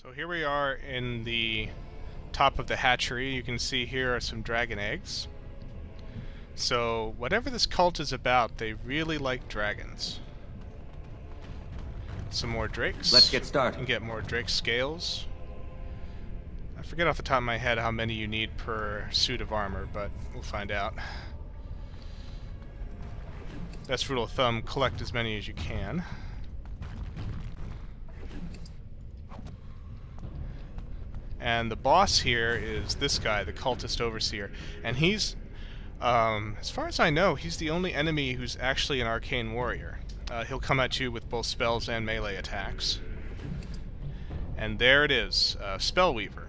So here we are in the top of the hatchery. You can see here are some dragon eggs. So whatever this cult is about, they really like dragons. Some more drakes. Let's get started. And get more drake scales. I forget off the top of my head how many you need per suit of armor, but we'll find out. Best rule of thumb, collect as many as you can. And the boss here is this guy, the Cultist Overseer. And he's, as far as I know, he's the only enemy who's actually an arcane warrior. He'll come at you with both spells and melee attacks. And there it is, Spellweaver.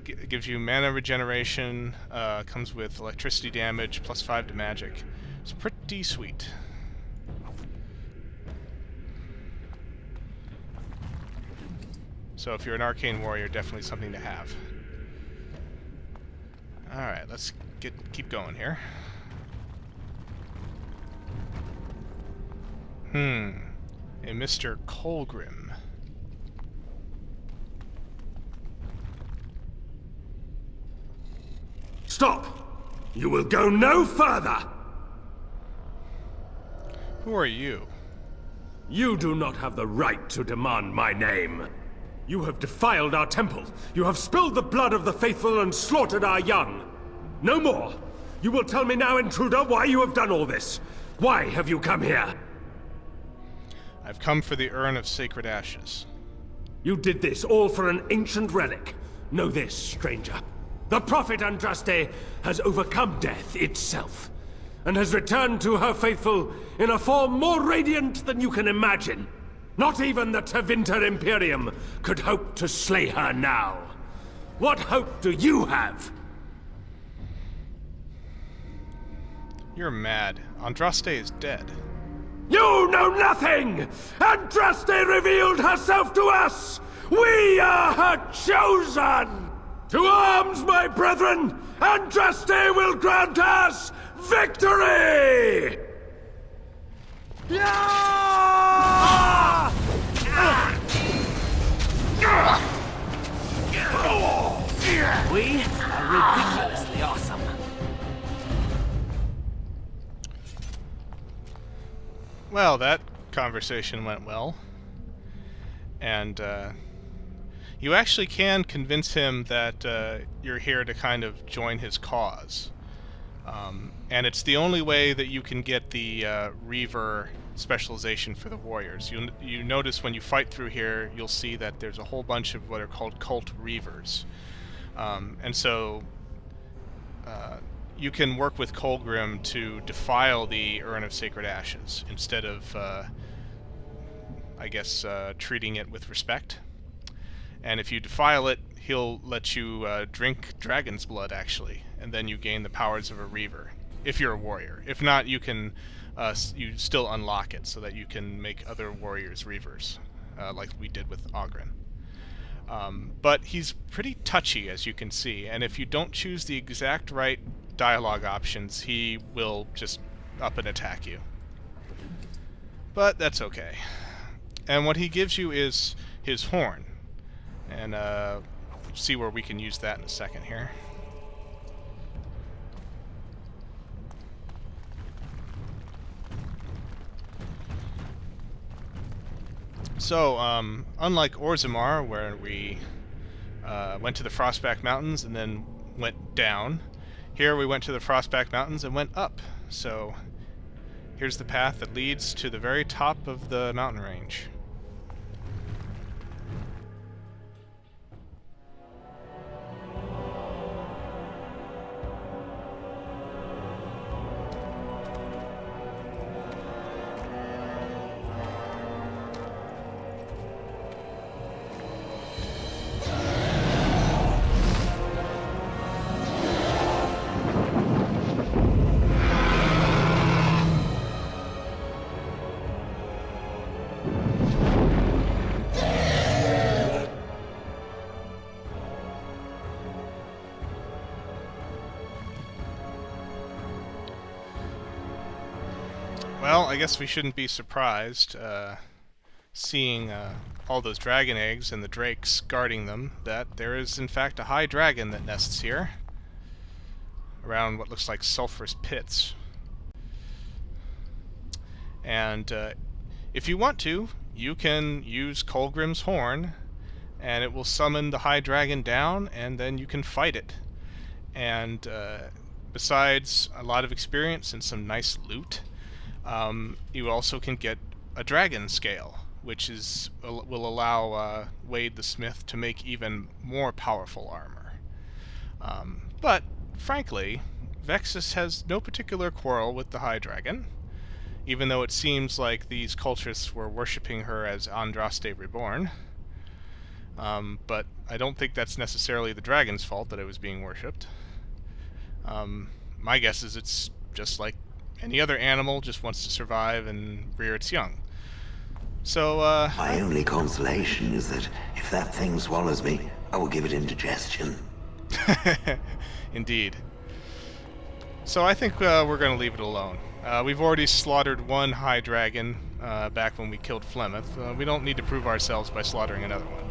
Gives you mana regeneration, comes with electricity damage, +5 to magic. It's pretty sweet. So if you're an arcane warrior, definitely something to have. Alright, let's keep going here. A Mr. Colgrim. Stop! You will go no further! Who are you? You do not have the right to demand my name. You have defiled our temple. You have spilled the blood of the faithful and slaughtered our young. No more. You will tell me now, intruder, why you have done all this. Why have you come here? I've come for the Urn of Sacred Ashes. You did this all for an ancient relic. Know this, stranger. The prophet Andraste has overcome death itself, and has returned to her faithful in a form more radiant than you can imagine. Not even the Tevinter Imperium could hope to slay her now. What hope do you have? You're mad. Andraste is dead. You know nothing! Andraste revealed herself to us! We are her chosen! To arms, my brethren! Andraste will grant us victory! We are ridiculously awesome. Well, that conversation went well. And, you actually can convince him that you're here to kind of join his cause. And it's the only way that you can get the Reaver specialization for the warriors. You notice when you fight through here, you'll see that there's a whole bunch of what are called cult Reavers. And so you can work with Colgrim to defile the Urn of Sacred Ashes instead of, I guess, treating it with respect. And if you defile it, he'll let you drink dragon's blood, actually, and then you gain the powers of a Reaver, if you're a warrior. If not, you can you still unlock it so that you can make other warriors Reavers, like we did with Oghren. But he's pretty touchy, as you can see, and if you don't choose the exact right dialogue options, he will just up and attack you. But that's okay. And what he gives you is his horn. And see where we can use that in a second here. So, unlike Orzammar, where we went to the Frostback Mountains and then went down, here we went to the Frostback Mountains and went up. So, here's the path that leads to the very top of the mountain range. Well, I guess we shouldn't be surprised. seeing all those dragon eggs and the drakes guarding them, that there is in fact a high dragon that nests here, around what looks like sulfurous pits. And if you want to, you can use Colgrim's horn, and it will summon the high dragon down, and then you can fight it. And besides a lot of experience and some nice loot, you also can get a dragon scale, which will allow Wade the Smith to make even more powerful armor. But frankly, Vexus has no particular quarrel with the high dragon, even though it seems like these cultists were worshipping her as Andraste Reborn. But I don't think that's necessarily the dragon's fault that it was being worshipped. My guess is it's just like any other animal, just wants to survive and rear its young. So, My only consolation is that if that thing swallows me, I will give it indigestion. Indeed. So I think we're going to leave it alone. We've already slaughtered one high dragon back when we killed Flemeth. We don't need to prove ourselves by slaughtering another one.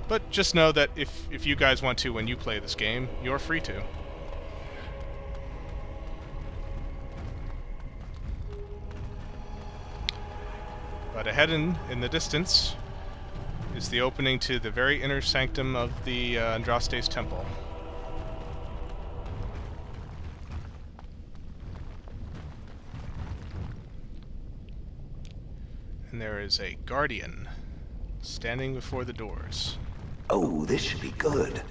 But just know that if you guys want to when you play this game, you're free to. But ahead in the distance is the opening to the very inner sanctum of the Andraste's temple. And there is a guardian standing before the doors. Oh, this should be good.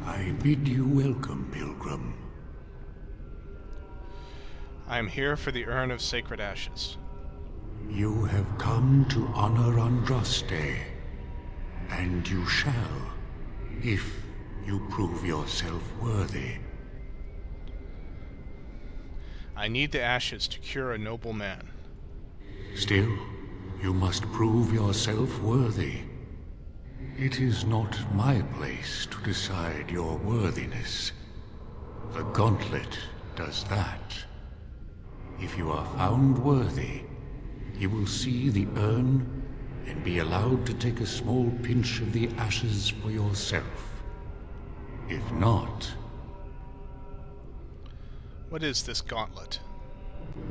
I bid you welcome, Pilgrim. I am here for the Urn of Sacred Ashes. You have come to honor Andraste, and you shall, if you prove yourself worthy. I need the ashes to cure a noble man. Still, you must prove yourself worthy. It is not my place to decide your worthiness. The Gauntlet does that. If you are found worthy, you will see the urn and be allowed to take a small pinch of the ashes for yourself. If not... What is this gauntlet?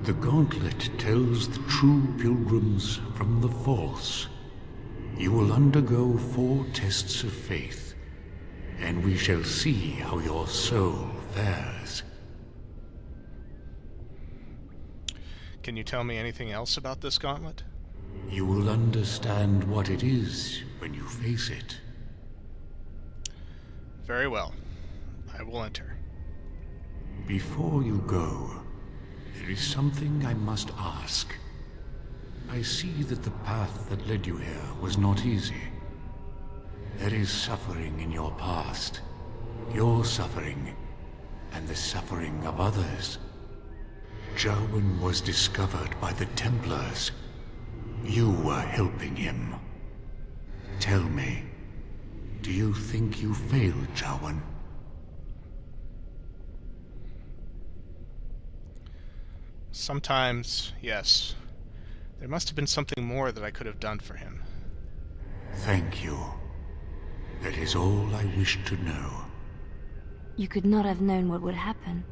The Gauntlet tells the true pilgrims from the false. You will undergo 4 tests of faith, and we shall see how your soul fares. Can you tell me anything else about this gauntlet? You will understand what it is when you face it. Very well. I will enter. Before you go, there is something I must ask. I see that the path that led you here was not easy. There is suffering in your past. Your suffering, and the suffering of others. Jarwin was discovered by the Templars. You were helping him. Tell me, do you think you failed, Jarwin? Sometimes, yes. There must have been something more that I could have done for him. Thank you. That is all I wish to know. You could not have known what would happen.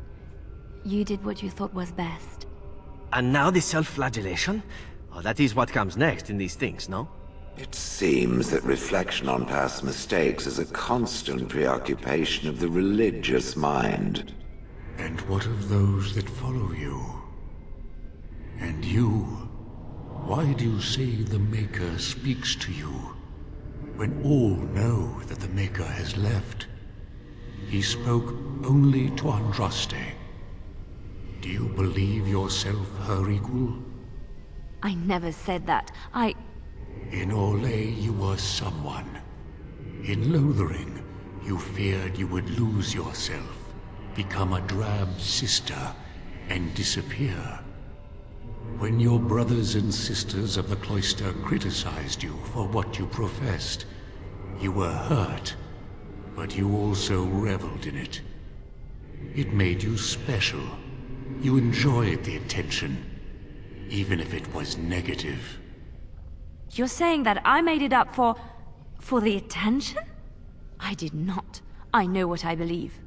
You did what you thought was best. And now the self-flagellation? Oh, that is what comes next in these things, no? It seems that reflection on past mistakes is a constant preoccupation of the religious mind. And what of those that follow you? And you? Why do you say the Maker speaks to you, when all know that the Maker has left? He spoke only to Andraste. Do you believe yourself her equal? I never said that. In Orlais you were someone. In Lothering, you feared you would lose yourself, become a drab sister, and disappear. When your brothers and sisters of the cloister criticized you for what you professed, you were hurt. but you also reveled in it. It made you special. You enjoyed the attention, even if it was negative. You're saying that I made it up for the attention? I did not. I know what I believe.